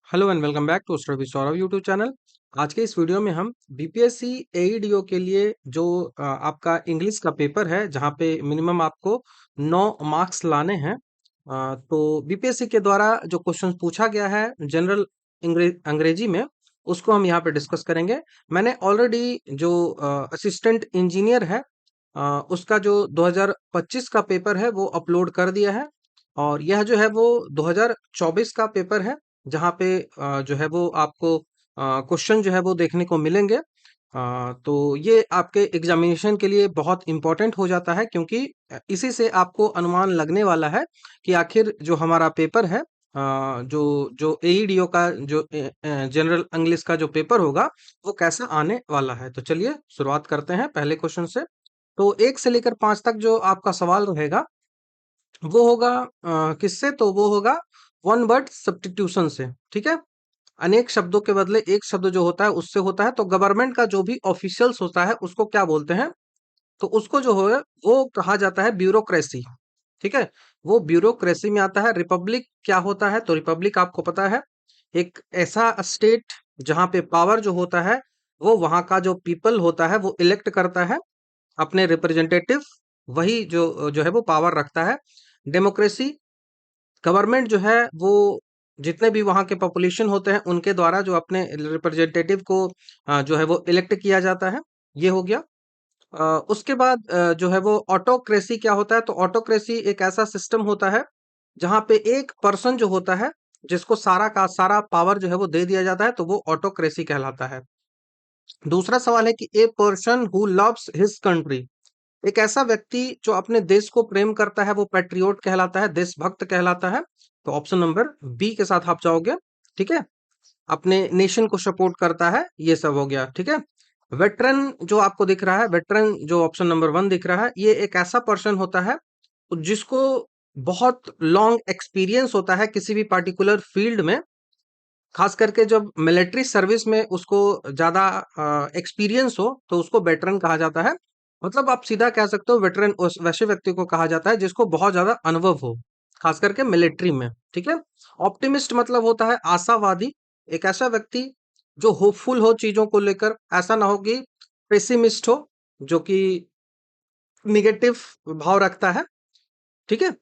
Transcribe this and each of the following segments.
Hello and welcome back to study Saurabh YouTube channel. आज के इस वीडियो में हम बीपीएससी एईडीओ के लिए जो आपका इंग्लिश का पेपर है जहां पे मिनिमम आपको 9 मार्क्स लाने हैं। तो बीपीएससी के द्वारा जो क्वेश्चन पूछा गया है जनरल अंग्रेजी में उसको हम यहाँ पे डिस्कस करेंगे। मैंने ऑलरेडी जो असिस्टेंट इंजीनियर है उसका जो 2025 का पेपर है वो अपलोड कर दिया है और यह जो है वो 2024 का पेपर है जहाँ पे जो है वो आपको क्वेश्चन जो है वो देखने को मिलेंगे। तो ये आपके एग्जामिनेशन के लिए बहुत इम्पोर्टेंट हो जाता है क्योंकि इसी से आपको अनुमान लगने वाला है कि आखिर जो हमारा पेपर है जो जो एईडीओ का जो जनरल इंग्लिश का जो पेपर होगा वो कैसा आने वाला है। तो चलिए शुरुआत करते हैं पहले क्वेश्चन से। तो 1 से लेकर 5 तक जो आपका सवाल रहेगा वो होगा किससे? तो वो होगा वन वर्ड सब्स्टिट्यूशन से। ठीक है, अनेक शब्दों के बदले एक शब्द जो होता है उससे होता है। तो गवर्नमेंट का जो भी ऑफिशियल्स होता है उसको क्या बोलते हैं? तो उसको जो है वो कहा जाता है ब्यूरोक्रेसी। ठीक है, वो ब्यूरोक्रेसी में आता है। रिपब्लिक क्या होता है? तो रिपब्लिक आपको पता है एक ऐसा स्टेट जहां पे पावर जो होता है वो वहां का जो पीपल होता है वो इलेक्ट करता है अपने रिप्रेजेंटेटिव, वही जो जो है वो पावर रखता है। डेमोक्रेसी, गवर्नमेंट जो है वो जितने भी वहाँ के पॉपुलेशन होते हैं उनके द्वारा जो अपने रिप्रेजेंटेटिव को जो है वो इलेक्ट किया जाता है। ये हो गया। उसके बाद जो है वो ऑटोक्रेसी क्या होता है? तो ऑटोक्रेसी एक ऐसा सिस्टम होता है जहाँ पे एक पर्सन जो होता है जिसको सारा का सारा पावर जो है वो दे दिया जाता है, तो वो ऑटोक्रेसी कहलाता है। दूसरा सवाल है कि a person who loves his country, एक ऐसा व्यक्ति जो अपने देश को प्रेम करता है वो पैट्रियोट कहलाता है, देशभक्त कहलाता है। तो ऑप्शन नंबर बी के साथ आप जाओगे। ठीक है, अपने नेशन को सपोर्ट करता है, ये सब हो गया। ठीक है, वेटरन जो आपको दिख रहा है, वेटरन जो ऑप्शन नंबर 1 दिख रहा है, ये एक ऐसा पर्सन होता है जिसको बहुत लॉन्ग एक्सपीरियंस होता है किसी भी पार्टिकुलर फील्ड में। खास करके जब मिलिट्री सर्विस में उसको ज्यादा एक्सपीरियंस हो तो उसको वेटरन कहा जाता है। मतलब आप सीधा कह सकते हो वेटरन उस वैसे व्यक्ति को कहा जाता है जिसको बहुत ज्यादा अनुभव हो, खास करके मिलिट्री में। ठीक है, ऑप्टिमिस्ट मतलब होता है आशावादी, एक ऐसा व्यक्ति जो होपफुल हो चीजों को लेकर, ऐसा ना हो कि पेसिमिस्ट हो जो कि निगेटिव भाव रखता है। ठीक है,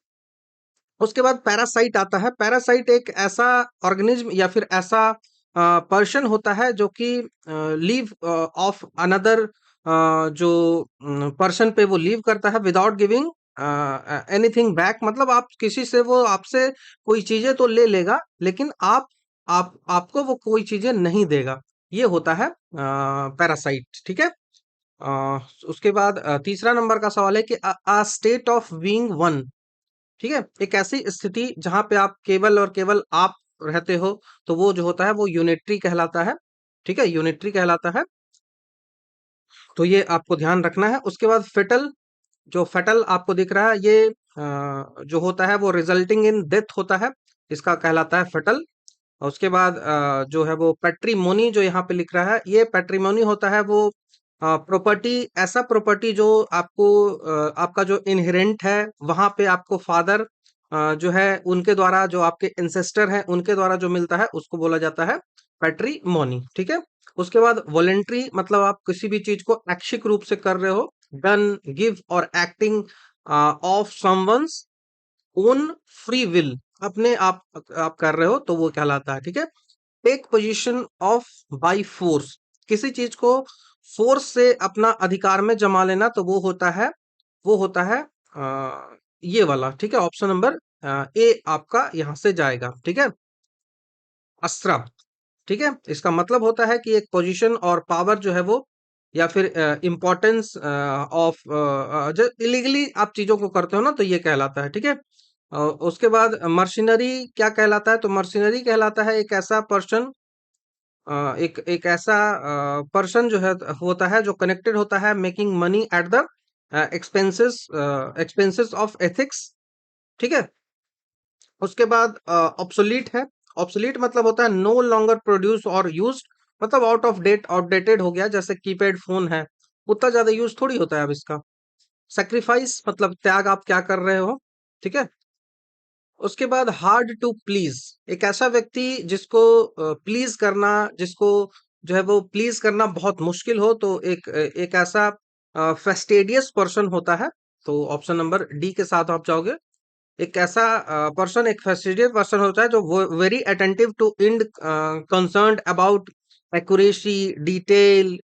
उसके बाद पैरासाइट आता है। पैरासाइट एक ऐसा ऑर्गेनिज्म या फिर ऐसा पर्सन होता है जो कि लीव ऑफ अनदर जो पर्सन पे वो लीव करता है विदाउट गिविंग एनीथिंग बैक। मतलब आप किसी से वो आपसे कोई चीजें तो ले लेगा लेकिन आप आपको वो कोई चीजें नहीं देगा। ये होता है पैरासाइट। ठीक है, अ, उसके बाद तीसरा नंबर का सवाल है कि a state of being one. ठीक है, एक ऐसी स्थिति जहां पे आप केवल और केवल आप रहते हो, तो वो जो होता है वो यूनिटरी कहलाता है। ठीक है, यूनिटरी कहलाता है। तो ये आपको ध्यान रखना है। उसके बाद फेटल, जो फेटल आपको दिख रहा है ये जो होता है वो रिजल्टिंग इन डेथ होता है, इसका कहलाता है फेटल। और उसके बाद जो है वो पैट्रिमोनी जो यहाँ पे लिख रहा है, ये पैट्रिमोनी होता है वो प्रॉपर्टी, ऐसा प्रॉपर्टी जो आपको आपका जो इनहेरेंट है वहां पे आपको फादर जो है उनके द्वारा, जो आपके इंसेस्टर हैं उनके द्वारा जो मिलता है उसको बोला जाता है पैट्रिमोनी। ठीक है, उसके बाद वॉलेंट्री मतलब आप किसी भी चीज को ऐच्छिक रूप से कर रहे हो, डन, गिव और acting of someone's own free will, अपने आप कर रहे हो तो वो कहलाता है। ठीक है, take position of by force, किसी चीज को फोर्स से अपना अधिकार में जमा लेना, तो वो होता है ये वाला। ठीक है, ऑप्शन नंबर ए आपका यहां से जाएगा। ठीक है, अस्त्र। ठीक है, इसका मतलब होता है कि एक पोजीशन और पावर जो है वो या फिर इम्पोर्टेंस ऑफ जो इलीगली आप चीजों को करते हो ना, तो ये कहलाता है। ठीक है, उसके बाद मर्सिनरी क्या कहलाता है? तो मर्सिनरी कहलाता है एक ऐसा पर्सन, एक एक ऐसा पर्सन जो है होता है जो कनेक्टेड होता है making money at the expenses expenses of ethics. ठीक है, उसके बाद ऑब्सोलीट है। ऑब्सोलीट मतलब होता है नो लॉन्गर प्रोड्यूस और यूज्ड, मतलब आउट ऑफ डेट, आउटडेटेड हो गया। जैसे कीपैड फोन है, उतना ज्यादा यूज थोड़ी होता है अब इसका। सेक्रीफाइस मतलब त्याग, आप क्या कर रहे हो। ठीक है, उसके बाद हार्ड टू प्लीज, एक ऐसा व्यक्ति जिसको प्लीज करना, जिसको जो है वो प्लीज करना बहुत मुश्किल हो, तो एक ऐसा फेस्टिडियस पर्सन होता है। तो ऑप्शन नंबर डी के साथ आप जाओगे। एक ऐसा पर्सन, एक फेस्टिडियस पर्सन होता है जो very attentive to end, concerned about accuracy, detail.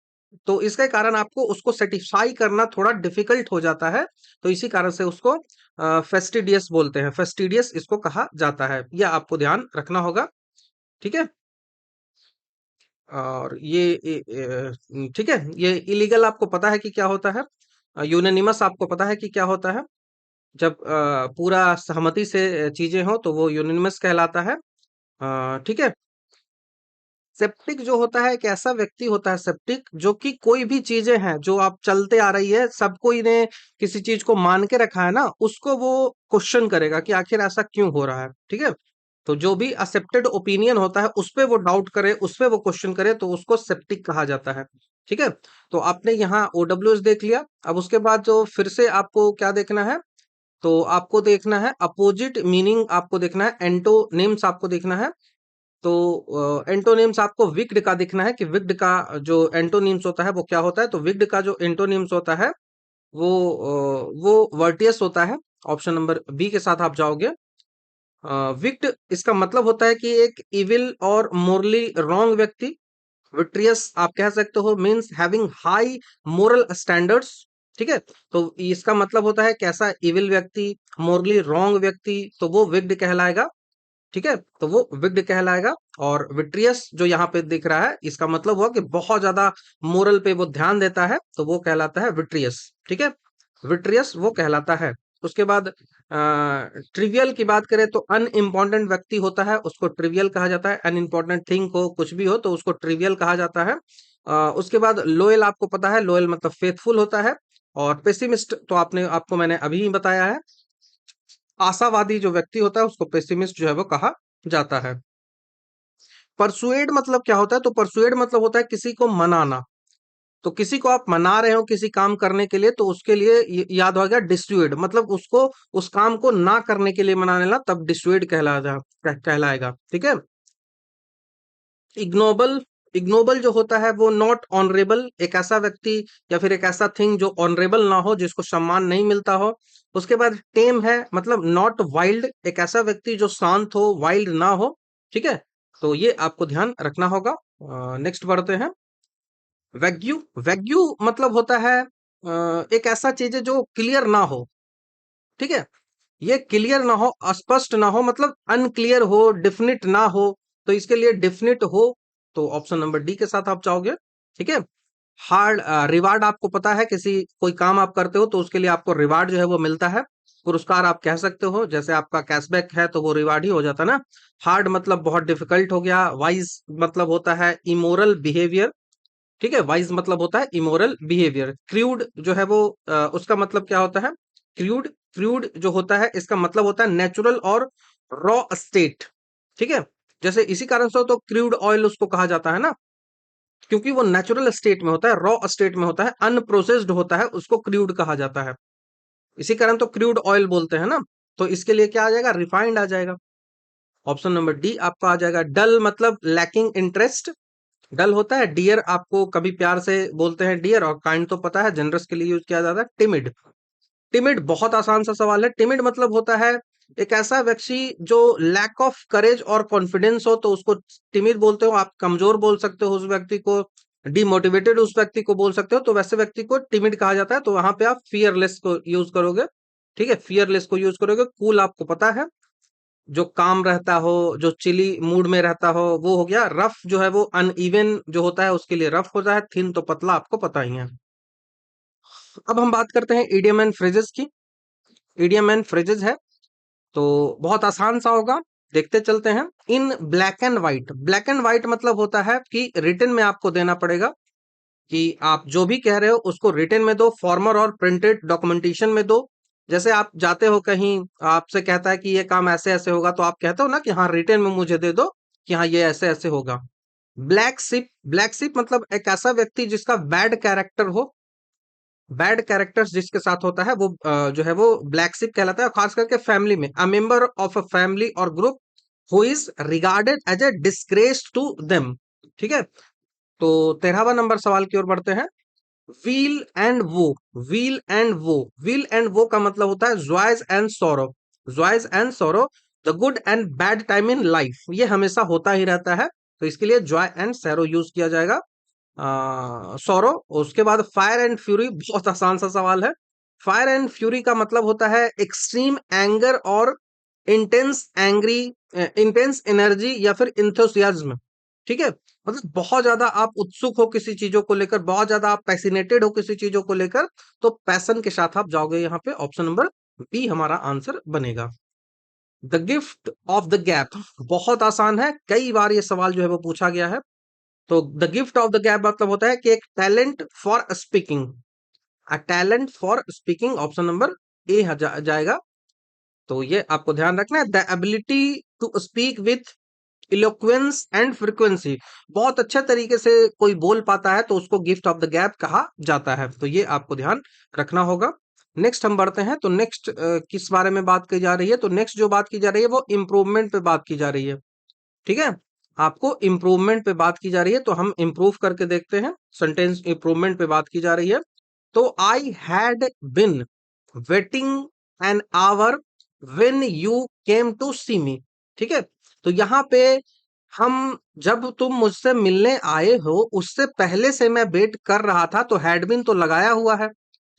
तो इसके कारण आपको उसको सेटिस्फाई करना थोड़ा डिफिकल्ट हो जाता है। तो इसी कारण से उसको फेस्टिडियस बोलते हैं, फेस्टिडियस इसको कहा जाता है। यह आपको ध्यान रखना होगा। ठीक है। और ठीक है, ये इलीगल आपको पता है कि क्या होता है। यूनानिमस आपको पता है कि क्या होता है। जब पूरा सहमति से चीजें हो तो वो यूनानिमस कहलाता है। ठीक है। सेप्टिक जो होता है, एक ऐसा व्यक्ति होता है सेप्टिक, जो कि कोई भी चीजें हैं जो आप चलते आ रही है, सबको इन्हें किसी चीज को मान के रखा है ना, उसको वो क्वेश्चन करेगा कि आखिर ऐसा क्यों हो रहा है। ठीक है। तो जो भी एक्सेप्टेड ओपिनियन होता है उस पे वो डाउट करे, उस पे वो क्वेश्चन करे, तो उसको सेप्टिक कहा जाता है। ठीक है। तो आपने यहाँ ओडब्ल्यूएस देख लिया। अब उसके बाद जो फिर से आपको क्या देखना है, तो आपको देखना है अपोजिट मीनिंग, आपको देखना है एंटोनिम्स, आपको देखना है। तो एंटोनिम्स आपको विक्ड का दिखना है कि विक्ड का जो एंटोनिम्स होता है वो क्या होता है। तो विक्ड का जो एंटोनिम्स होता है वो वर्टियस होता है। ऑप्शन नंबर बी के साथ आप जाओगे। विक्ड इसका मतलब होता है कि एक इविल और मोरली रॉन्ग व्यक्ति। विट्रियस आप कह सकते हो means having high moral standards. ठीक है। तो इसका मतलब होता है कैसा इविल व्यक्ति, मोरली रॉन्ग व्यक्ति, तो वो विक्ड कहलाएगा। ठीक है। तो वो विक्ड कहलाएगा। और विट्रियस जो यहाँ पे दिख रहा है, इसका मतलब हुआ कि बहुत ज्यादा मोरल पे वो ध्यान देता है, तो वो कहलाता है विट्रियस। ठीक है। विट्रियस वो कहलाता है। उसके बाद ट्रिवियल की बात करें तो अनइम्पॉर्टेंट व्यक्ति होता है, उसको ट्रिवियल कहा जाता है। अनइम्पॉर्टेंट थिंग को कुछ भी हो तो उसको ट्रिवियल कहा जाता है। उसके बाद लोयल आपको पता है, लोयल मतलब फेथफुल होता है। और पेसिमिस्ट तो आपको मैंने अभी ही बताया है। आशावादी जो व्यक्ति होता है उसको पेसिमिस्ट जो है वो कहा जाता है। परसुएड मतलब क्या होता है, तो परसुएड मतलब होता है किसी को मनाना। तो किसी को आप मना रहे हो किसी काम करने के लिए, तो उसके लिए याद हो गया डिस्युएड, मतलब उसको उस काम को ना करने के लिए मनाने ला, तब डिस्युएड कहलाएगा। ठीक है। इग्नोबल, इग्नोबल जो होता है वो नॉट ऑनरेबल, एक ऐसा व्यक्ति या फिर एक ऐसा थिंग जो ऑनरेबल ना हो, जिसको सम्मान नहीं मिलता हो। उसके बाद टेम है, मतलब नॉट वाइल्ड, एक ऐसा व्यक्ति जो शांत हो, वाइल्ड ना हो। ठीक है। तो ये आपको ध्यान रखना होगा। नेक्स्ट बढ़ते हैं। वैग्यू, वैग्यू मतलब होता है एक ऐसा चीज है जो क्लियर ना हो। ठीक है। ये क्लियर ना हो, अस्पष्ट ना हो, मतलब अनक्लियर हो, डिफिनिट ना हो। तो इसके लिए डिफिनिट हो, तो ऑप्शन नंबर डी के साथ आप चाहोगे। ठीक है। हार्ड, रिवार्ड आपको पता है, किसी कोई काम आप करते हो तो उसके लिए आपको रिवार्ड जो है वो मिलता है। पुरस्कार आप कह सकते हो, जैसे आपका कैशबैक है तो वो रिवार्ड ही हो जाता है ना। हार्ड मतलब बहुत डिफिकल्ट हो गया। वाइज मतलब होता है इमोरल बिहेवियर। ठीक है। वाइज मतलब होता है इमोरल बिहेवियर। क्रूड जो है वो उसका मतलब क्या होता है। क्रूड, क्रूड जो होता है इसका मतलब होता है नेचुरल और रॉ स्टेट। ठीक है। जैसे इसी कारण से तो क्रूड ऑयल उसको कहा जाता है ना, क्योंकि वो नेचुरल स्टेट में होता है, रॉ स्टेट में होता है, अनप्रोसेस्ड होता है, उसको क्रूड कहा जाता है। इसी कारण तो क्रूड ऑयल बोलते हैं ना। तो इसके लिए क्या आ जाएगा, रिफाइंड आ जाएगा। ऑप्शन नंबर डी आपका आ जाएगा। डल मतलब लैकिंग इंटरेस्ट। डल होता है डियर, आपको कभी प्यार से बोलते हैं डियर, और काइंड तो पता है जनरस के लिए यूज किया जाता है। टिमिड, टिमिड बहुत आसान सा सवाल है। टिमिड मतलब होता है एक ऐसा व्यक्ति जो लैक ऑफ करेज और कॉन्फिडेंस हो, तो उसको टिमिड बोलते हो। आप कमजोर बोल सकते हो उस व्यक्ति को, डिमोटिवेटेड उस व्यक्ति को बोल सकते हो, तो वैसे व्यक्ति को टिमिड कहा जाता है। तो वहां पे आप फियरलेस को यूज करोगे। ठीक है। फियरलेस को यूज करोगे। कूल आपको पता है, जो काम रहता हो, जो चिली मूड में रहता हो, वो हो गया। रफ जो है वो अनइवन जो होता है उसके लिए रफ होता है। थिन तो पतला, आपको पता ही है। अब हम बात करते हैं इडियम एंड फ्रेजेस की। इडियम एंड फ्रेजेस है तो बहुत आसान सा होगा, देखते चलते हैं। In black and white, black and white मतलब होता है कि रिटन में आपको देना पड़ेगा, कि आप जो भी कह रहे हो उसको रिटन में दो, फॉर्मर और प्रिंटेड डॉक्यूमेंटेशन में दो। जैसे आप जाते हो कहीं, आपसे कहता है कि ये काम ऐसे ऐसे होगा, तो आप कहते हो ना कि हाँ रिटन में मुझे दे दो कि हाँ ये ऐसे ऐसे होगा। ब्लैक शिप, ब्लैक शिप मतलब एक ऐसा व्यक्ति जिसका बैड कैरेक्टर हो। बैड कैरेक्टर्स जिसके साथ होता है वो जो है वो ब्लैक शिप कहलाता है, खास करके फैमिली में। A member of a family or group who is regarded as a disgrace to them. ठीक है, तो 13वां नंबर सवाल की ओर बढ़ते हैं। व्हील एंड वो, व्हील एंड वो, व्हील एंड वो का मतलब होता है जॉयज एंड सोरो, जॉयज एंड सोरो, the good and bad time in life, ये हमेशा होता ही रहता है, तो इसके लिए जॉय एंड सैरो यूज किया जाएगा। सोरो। उसके बाद फायर एंड फ्यूरी, बहुत आसान सा सवाल है। फायर एंड फ्यूरी का मतलब होता है एक्सट्रीम एंगर और इंटेंस एंग्री, इंटेंस एनर्जी या फिर इंथुसियाज्म। ठीक है, मतलब बहुत ज्यादा आप उत्सुक हो किसी चीजों को लेकर, बहुत ज्यादा आप पैसिनेटेड हो किसी चीजों को लेकर, तो पैशन के साथ आप जाओगे यहाँ पे। ऑप्शन नंबर बी हमारा आंसर बनेगा। The gift of the gap, बहुत आसान है, कई बार ये सवाल जो है वो पूछा गया है। तो the gift of the gab मतलब होता है कि एक talent for speaking, a talent for speaking, option number A जाएगा। तो ये आपको ध्यान रखना है, the ability to speak with eloquence and frequency, बहुत अच्छे तरीके से कोई बोल पाता है तो उसको गिफ्ट ऑफ द गैप कहा जाता है, तो ये आपको ध्यान रखना होगा। नेक्स्ट हम बढ़ते हैं, तो नेक्स्ट किस बारे में बात की जा रही है, तो नेक्स्ट जो बात की जा रही है वो इम्प्रूवमेंट पे बात की जा रही है। ठीक है, आपको इम्प्रूवमेंट पे बात की जा रही है, तो हम इम्प्रूव करके देखते हैं। सेंटेंस इम्प्रूवमेंट पे बात की जा रही है। तो I had been waiting an hour when you came to see me. ठीक है, तो यहाँ पे हम, जब तुम मुझसे मिलने आए हो उससे पहले से मैं वेट कर रहा था, तो हैड बिन तो लगाया हुआ है,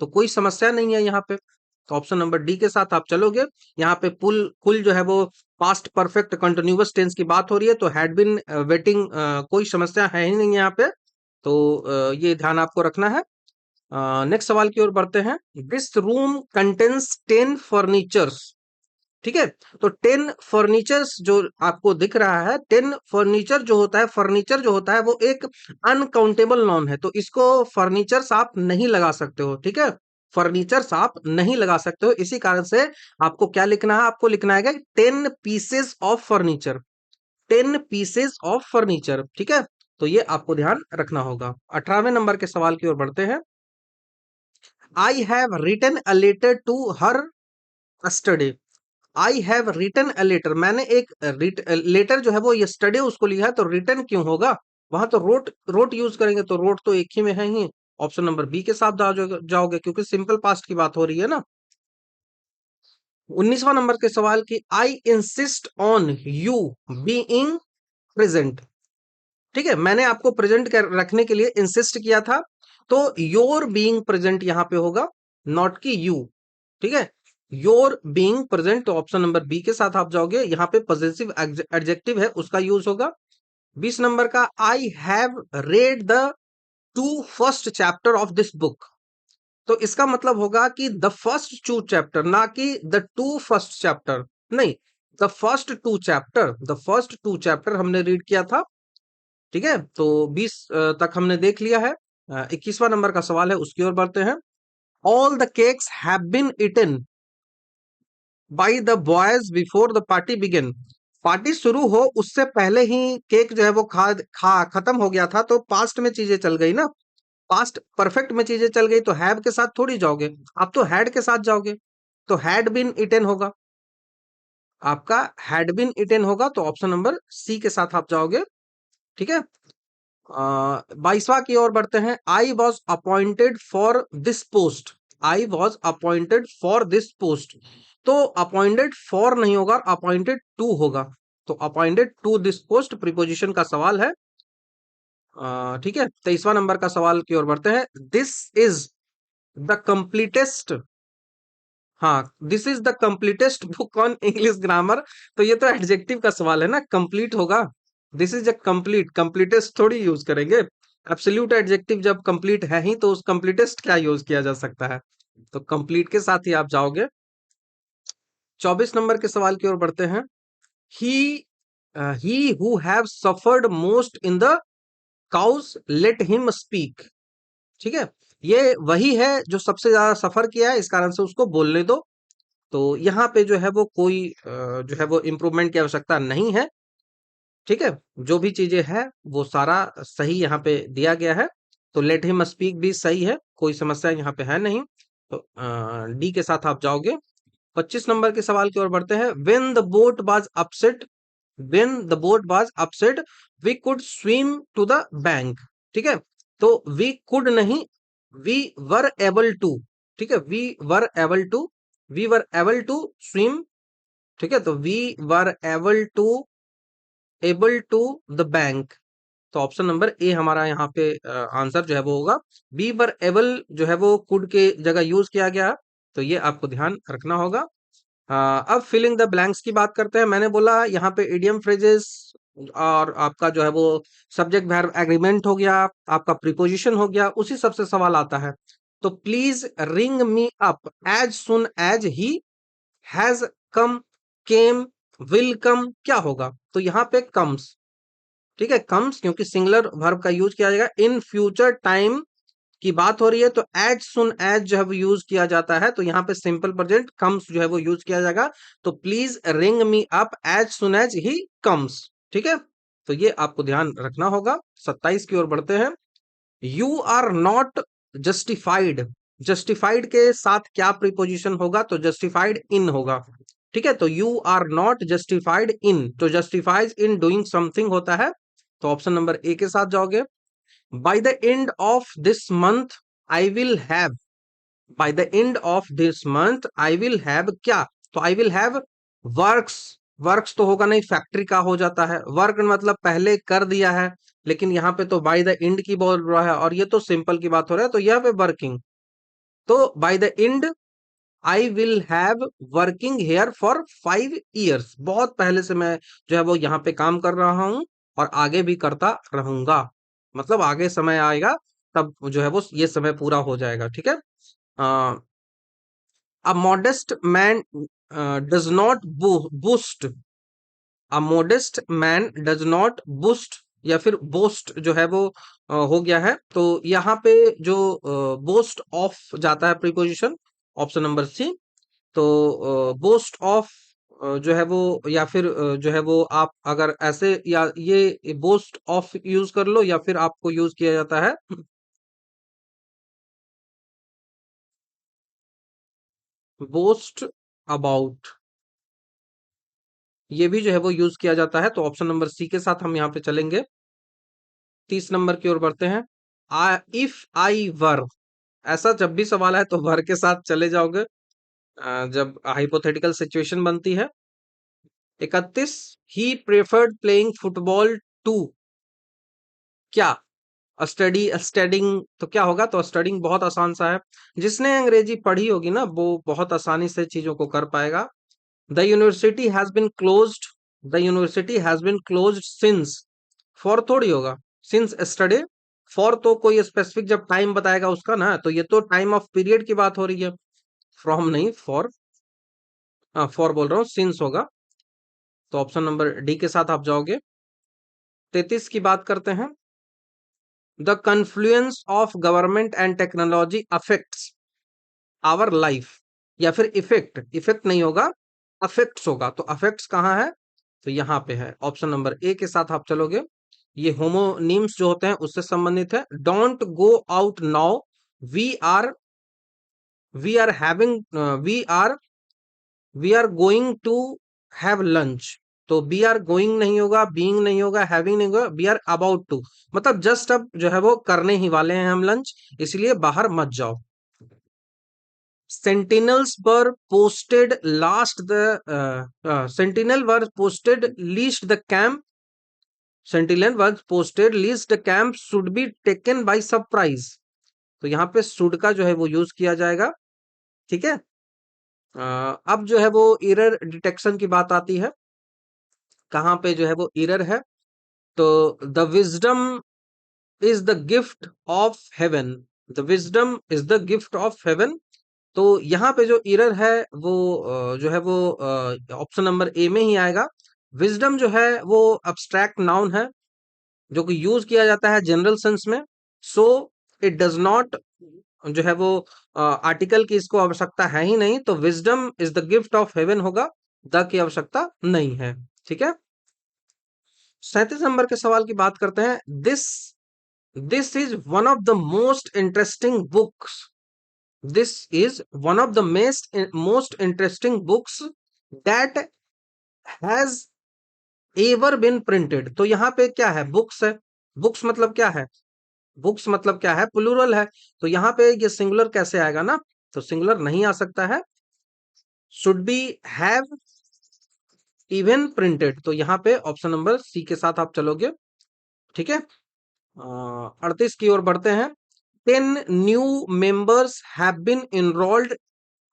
तो कोई समस्या नहीं है यहाँ पे। तो ऑप्शन नंबर डी के साथ आप चलोगे। यहाँ पे पुल कुल जो है वो पास्ट परफेक्ट कंटिन्यूअस टेंस की बात हो रही है, तो हैड बिन वेटिंग कोई समस्या है ही नहीं यहाँ पे, तो ये ध्यान आपको रखना है। नेक्स्ट सवाल की ओर बढ़ते हैं। This room contains 10 furnitures. ठीक है, तो 10 फर्नीचर्स जो आपको दिख रहा है, 10 फर्नीचर जो होता है, फर्नीचर जो होता है वो एक अनकाउंटेबल नॉन है, तो इसको फर्नीचर्स आप नहीं लगा सकते हो। ठीक है, फर्नीचर्स आप नहीं लगा सकते हो, इसी कारण से आपको क्या लिखना है, आपको लिखना है 10 pieces of furniture, 10 pieces of furniture. ठीक है, तो ये आपको ध्यान रखना होगा। 18वें नंबर के सवाल की ओर बढ़ते हैं। I have written a letter to her yesterday. I have written a letter, मैंने एक लेटर जो है वो यस्टरडे उसको लिखा है, तो रिटन क्यों होगा, वहां तो रोट रोट यूज करेंगे, तो रोट तो एक ही में है ही। ऑप्शन नंबर बी के साथ जाओगे क्योंकि सिंपल पास्ट की बात हो रही है ना। 19वां नंबर के सवाल की, I insist on you being present. ठीक है, मैंने आपको प्रेजेंट रखने के लिए इंसिस्ट किया था, तो योर बीइंग प्रेजेंट यहां पे होगा, नॉट की यू। ठीक है, योर बीइंग प्रेजेंट, तो ऑप्शन नंबर बी के साथ आप जाओगे, यहाँ पे पॉजिटिव एडजेक्टिव है उसका यूज होगा। 20 नंबर का, I have read the 2 first chapter of this book. तो इसका मतलब होगा कि द फर्स्ट 2 चैप्टर, ना कि द 2 फर्स्ट चैप्टर, नहीं, द फर्स्ट 2 चैप्टर हमने रीड किया था। ठीक है, तो 20 तक हमने देख लिया है। 21वां नंबर का सवाल है, उसकी ओर बढ़ते हैं। All the cakes have been eaten by the boys before the party begin. Party शुरू हो उससे पहले ही केक जो है वो खा खत्म हो गया था, तो पास्ट में चीजें चल गई ना, पास्ट परफेक्ट में चीजें चल गई, तो हैव के साथ थोड़ी जाओगे, आप तो हैड के साथ जाओगे, तो हैड बीन ईटन होगा, आपका हैड बीन ईटन होगा, तो ऑप्शन नंबर सी के साथ आप जाओगे। ठीक है, 22वां की ओर बढ़ते हैं। I was appointed for this post, I was appointed for this post, तो अपॉइंटेड फॉर नहीं होगा, अपॉइंटेड टू होगा, तो appointed to this post preposition का सवाल है। ठीक है, 23वां नंबर का सवाल की ओर बढ़ते हैं। दिस इज द कंप्लीटेस्ट, हाँ, this is the completest book on English grammar, तो ये तो एडजेक्टिव का सवाल है ना, कंप्लीट होगा। This is a complete, completest थोड़ी यूज करेंगे, एब्सोल्यूट एडजेक्टिव जब कंप्लीट है ही तो उस कंप्लीटेस्ट क्या यूज किया जा सकता है, तो कंप्लीट के साथ ही आप जाओगे। 24 नंबर के सवाल की ओर बढ़ते हैं। He he who have suffered most in the cause let him speak. ठीक है, ये वही है जो सबसे ज्यादा सफर किया है, इस कारण से उसको बोलने दो, तो यहाँ पे जो है वो कोई जो है वो इम्प्रूवमेंट की आवश्यकता नहीं है। ठीक है, जो भी चीजें हैं वो सारा सही यहाँ पे दिया गया है। तो लेट हिम स्पीक भी सही है, कोई समस्या यहाँ पे है नहीं। तो डी के साथ आप जाओगे। 25 नंबर के सवाल की ओर बढ़ते हैं। When the boat was upset, when the boat was upset we could swim to the bank. ठीक है, तो वी कुड नहीं, वी वर एबल टू। ठीक है, we were able to swim. ठीक है, तो we were able to the bank. तो ऑप्शन नंबर ए हमारा यहाँ पे आंसर जो है वो होगा। बी वर एबल जो है वो कुड के जगह यूज किया गया है, तो ये आपको ध्यान रखना होगा। अब फिलिंग द ब्लैंक्स की बात करते हैं। मैंने बोला यहाँ पे इडियम फ्रेजेस और आपका जो है वो सब्जेक्ट वर्ब एग्रीमेंट हो गया, आपका प्रीपोजिशन हो गया, उसी सब से सवाल आता है। तो please ring me up as soon as he has come, came, will come, क्या होगा? तो यहाँ पे कम्स। ठीक है, कम्स क्योंकि सिंगुलर वर्ब का यूज किया जाएगा। इन फ्यूचर टाइम की बात हो रही है तो एज सुन एज जो है वो यूज किया जाता है, तो यहाँ पे सिंपल प्रेजेंट कम्स जो है वो यूज किया जाएगा। तो please ring me up as soon as he comes. ठीक है, तो ये आपको ध्यान रखना होगा। 27 की ओर बढ़ते हैं। You are not justified, justified के साथ क्या प्रीपोजिशन होगा? तो जस्टिफाइड इन होगा। ठीक है, तो you are not justified in, तो जस्टिफाइज इन डूइंग समथिंग होता है। तो ऑप्शन नंबर ए के साथ जाओगे। By the end of this month I will have, by the end of this month I will have क्या? तो I will have works. Works तो होगा नहीं, फैक्ट्री का हो जाता है। वर्क मतलब पहले कर दिया है, लेकिन यहाँ पे तो बाय द एंड की बोल रहा है और ये तो सिंपल की बात हो रहा है, तो यहाँ पे वर्किंग। तो by the and I will have working here for 5 years, बहुत पहले से मैं जो है वो यहाँ पे काम कर रहा हूँ और आगे भी करता रहूंगा। मतलब आगे समय आएगा तब जो है वो ये समय पूरा हो जाएगा। ठीक है, a modest man does not boost, a modest man does not boost या फिर बोस्ट जो है वो हो गया है। तो यहाँ पे जो बोस्ट ऑफ जाता है प्रीपोजिशन, ऑप्शन नंबर सी। तो बोस्ट ऑफ जो है वो या फिर जो है वो आप अगर ऐसे या ये बोस्ट ऑफ यूज कर लो या फिर आपको यूज किया जाता है बोस्ट अबाउट, ये भी जो है वो यूज किया जाता है। तो ऑप्शन नंबर सी के साथ हम यहाँ पे चलेंगे। 30 नंबर की ओर बढ़ते हैं। इफ आई वर, ऐसा जब भी सवाल है तो वर के साथ चले जाओगे जब हाइपोथेटिकल सिचुएशन बनती है। 31, ही प्रेफर्ड प्लेइंग फुटबॉल टू क्या? स्टडी, स्टडिंग, तो क्या होगा? तो स्टडिंग बहुत आसान सा है, जिसने अंग्रेजी पढ़ी होगी ना वो बहुत आसानी से चीजों को कर पाएगा। The university has been closed, the university has been closed since, for थोड़ी होगा, सिंस एस्टरडे। फॉर तो कोई स्पेसिफिक जब टाइम बताएगा उसका ना, तो ये तो टाइम ऑफ पीरियड की बात हो रही है, फ्रॉम नहीं, फॉर। फॉर बोल रहा हूँ, सिंस होगा। तो ऑप्शन नंबर डी के साथ आप जाओगे। 33 की बात करते हैं। The confluence of government and technology affects our life, या फिर इफेक्ट, इफेक्ट नहीं होगा, अफेक्ट्स होगा। तो अफेक्ट्स कहाँ है? तो यहाँ पे है, ऑप्शन नंबर ए के साथ आप चलोगे। ये होमोनिम्स जो होते हैं उससे संबंधित है। Don't go out now, we are, we are having, we are, we are going to have lunch. तो बी आर गोइंग नहीं होगा, बीइंग नहीं होगा, हैविंग नहीं होगा, बी आर अबाउट टू, मतलब जस्ट अब जो है वो करने ही वाले हैं हम लंच, इसलिए बाहर मत जाओ। Sentinels were posted last the sentinel were posted least the camp, sentinel was posted least the camp should be taken by surprise। तो यहाँ पे should का जो है वो यूज किया जाएगा। ठीक है, अब जो है वो एरर डिटेक्शन की बात आती है, कहाँ पे जो है वो एरर है? तो the wisdom is the gift of haven, the wisdom is the gift of haven. तो यहाँ पे जो एरर है वो जो है वो ऑप्शन नंबर ए में ही आएगा। विजडम जो है वो अब्स्ट्रैक्ट नाउन है जो कि यूज किया जाता है जनरल सेंस में। सो इट डज नॉट जो है वो आर्टिकल की इसको आवश्यकता है ही नहीं, तो wisdom is the gift of haven होगा, द की आवश्यकता नहीं है। ठीक है, 37 नंबर के सवाल की बात करते हैं। This This is one of the most interesting books. This is one of the most interesting books that has ever been printed. तो यहाँ पे क्या है? बुक्स है। बुक्स मतलब क्या है? बुक्स मतलब क्या है? प्लूरल है। तो यहाँ पे ये सिंगुलर कैसे आएगा ना? तो सिंगुलर नहीं आ सकता है। Should be have even printed. तो यहाँ पे ऑप्शन नंबर सी के साथ आप चलोगे। ठीक है। 38 की ओर बढ़ते हैं। 10 new members have been enrolled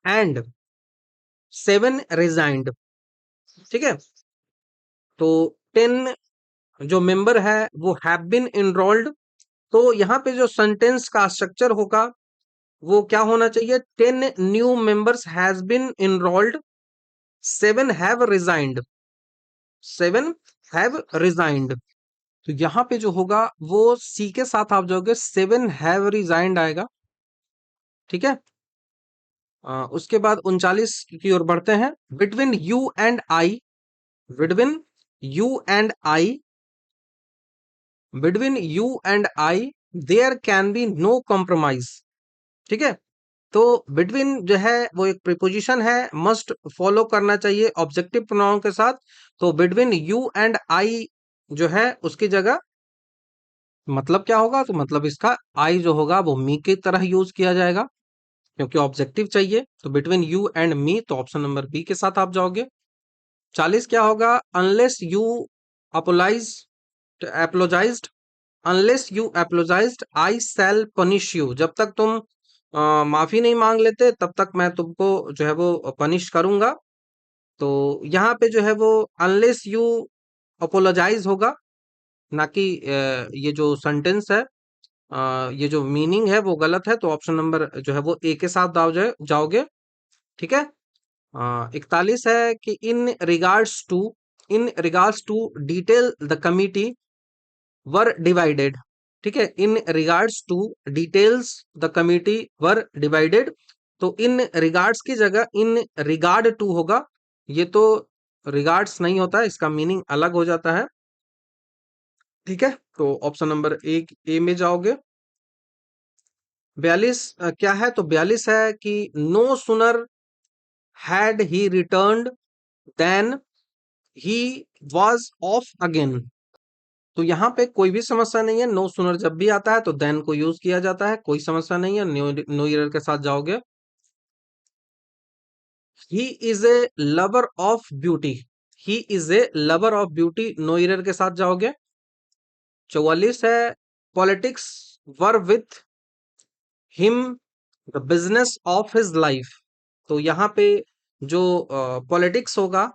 and 7 resigned। ठीक है। तो 10 जो मेंबर है वो हैव बीन enrolled। तो यहाँ पे जो सेंटेंस का स्ट्रक्चर होगा वो क्या होना चाहिए? 10 new members has been enrolled, 7 have resigned। 7 have resigned। तो यहाँ पे जो होगा वो सी के साथ आप जाओगे, 7 हैव resigned आएगा। ठीक है। उसके बाद 39 की ओर बढ़ते हैं। Between you and I, between you and I, between you and I there can be no compromise. ठीक है। तो बिटवीन जो है वो एक प्रीपोजिशन है, मस्ट फॉलो करना चाहिए ऑब्जेक्टिव प्रोनाउन के साथ। तो बिटवीन यू एंड आई जो है उसकी जगह मतलब क्या होगा? तो मतलब इसका आई जो होगा वो मी की तरह यूज किया जाएगा, क्योंकि ऑब्जेक्टिव चाहिए। तो बिटवीन यू एंड मी, तो ऑप्शन नंबर बी के साथ आप जाओगे। 40 क्या होगा? Unless you apologise apologised, unless you apologised I shall punish you. जब तक तुम माफी नहीं मांग लेते तब तक मैं तुमको जो है वो पनिश करूंगा। तो यहाँ पे जो है वो अनलेस यू अपोलोजाइज होगा, ना कि ये जो सेंटेंस है, ये जो मीनिंग है वो गलत है। तो ऑप्शन नंबर जो है वो ए के साथ जाओगे। ठीक है। 41 है कि in regards to detail the committee were divided. ठीक है। In regards to details the committee were divided. तो इन रिगार्ड्स की जगह इन रिगार्ड टू होगा। ये तो रिगार्ड्स नहीं होता है, इसका मीनिंग अलग हो जाता है। ठीक है। तो ऑप्शन नंबर ए में जाओगे। 42 क्या है? तो 42 है कि no sooner had he returned then he was off again. तो यहाँ पे कोई भी समस्या नहीं है। नो सुनर जब भी आता है तो देन को यूज किया जाता है, कोई समस्या नहीं है। नो ईयर के साथ जाओगे। He is a lover of beauty, he is a lover of beauty, no year के साथ जाओगे। 44 है politics were with him the business of his life. तो यहाँ पे जो पॉलिटिक्स होगा,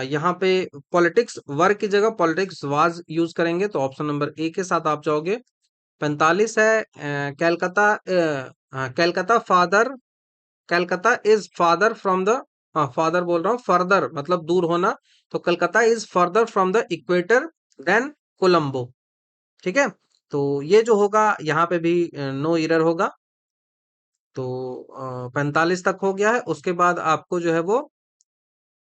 यहाँ पे पॉलिटिक्स वर की जगह पॉलिटिक्स वाज यूज करेंगे। तो ऑप्शन नंबर ए के साथ आप जाओगे। 45 है Calcutta father, Calcutta is father from the, father बोल रहा हूँ, फर्दर मतलब दूर होना। तो Calcutta is further from the equator than Colombo. ठीक है। तो ये जो होगा यहाँ पे भी नो एरर होगा। तो 45 तक हो गया है। उसके बाद आपको जो है वो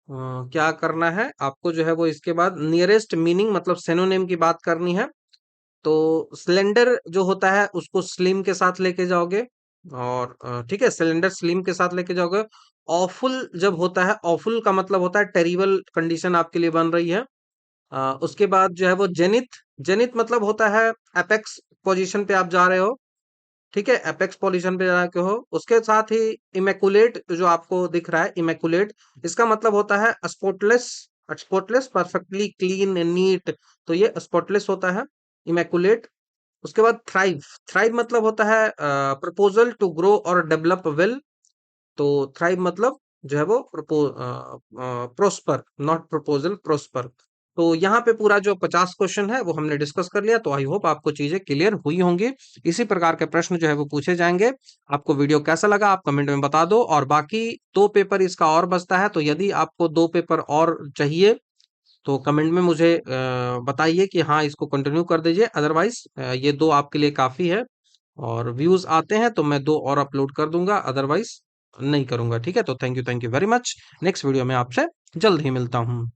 क्या करना है? आपको जो है वो इसके बाद नियरेस्ट मीनिंग मतलब सिनोनिम की बात करनी है। तो सिलेंडर जो होता है उसको स्लिम के साथ लेके जाओगे। और ठीक है, सिलेंडर स्लिम के साथ लेके जाओगे। ऑफुल जब होता है, ऑफुल का मतलब होता है टेरिबल कंडीशन आपके लिए बन रही है। उसके बाद जो है वो जेनिथ, जेनिथ मतलब होता है एपेक्स पोजीशन पे आप जा रहे हो। ठीक है, एपेक्स पोजीशन पे जाके हो। उसके साथ ही इमेकुलेट जो आपको दिख रहा है, इमेकुलेट, इसका मतलब होता है spotless, spotless perfectly clean NEET. तो ये स्पॉटलेस होता है इमेकुलेट। उसके बाद थ्राइव, थ्राइव मतलब होता है प्रपोजल टू ग्रो और डेवलप वेल। तो थ्राइव मतलब जो है वो प्रोस्पर, नॉट प्रपोजल, प्रोस्पर। तो यहाँ पे पूरा जो 50 क्वेश्चन है वो हमने डिस्कस कर लिया। तो आई होप आपको चीजें क्लियर हुई होंगी। इसी प्रकार के प्रश्न जो है वो पूछे जाएंगे। आपको वीडियो कैसा लगा आप कमेंट में बता दो। और बाकी 2 पेपर इसका और बचता है, तो यदि आपको 2 पेपर और चाहिए तो कमेंट में मुझे बताइए कि हाँ इसको कंटिन्यू कर दीजिए। अदरवाइज ये 2 आपके लिए काफी है। और व्यूज आते हैं तो मैं 2 और अपलोड कर दूंगा, अदरवाइज नहीं करूंगा। ठीक है। तो thank you very much. Next video में आपसे जल्द ही मिलता हूँ।